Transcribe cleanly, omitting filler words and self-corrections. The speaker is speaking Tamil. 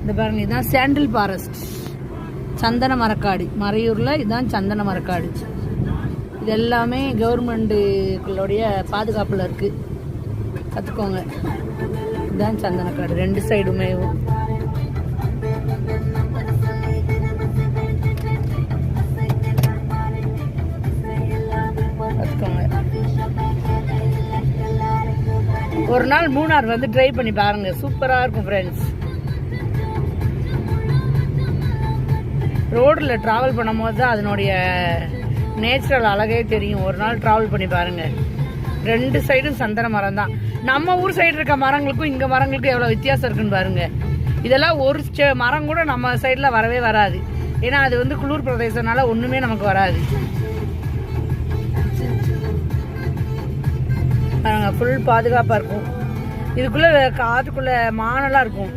இந்த பாருங்க, இதுதான் சாண்டில் ஃபாரஸ்ட், சந்தன மரக்காடு. மறையூரில் இதுதான் சந்தன மரக்காடு. இது எல்லாமே கவர்மெண்ட்டுகளுடைய பாதுகாப்பில் இருக்குது, கற்றுக்கோங்க. இதுதான் சந்தனக்காடு, 2 சைடுமே. ஒரு நாள் மூணார் வந்து ட்ரை பண்ணி பாருங்க, சூப்பரா இருக்கும் ஃப்ரெண்ட்ஸ். ரோடில் ட்ராவல் பண்ணும்போது தான் அதனுடைய நேச்சுரல் அழகே தெரியும். ஒரு நாள் ட்ராவல் பண்ணி பாருங்க. 2 சைடும் சந்தன மரம் தான். நம்ம ஊர் சைடு இருக்க மரங்களுக்கும் இங்கே மரங்களுக்கும் எவ்வளோ வித்தியாசம் இருக்குன்னு பாருங்க. இதெல்லாம் ஒரு மரம் கூட நம்ம சைடில் வரவே வராது. ஏன்னா அது வந்து குளிர் பிரதேசனால ஒன்றுமே நமக்கு வராது. ஃபுல் பாதுகாப்பாக இருக்கும். இதுக்குள்ளே காட்டுக்குள்ளே மானெல்லாம் இருக்கும்.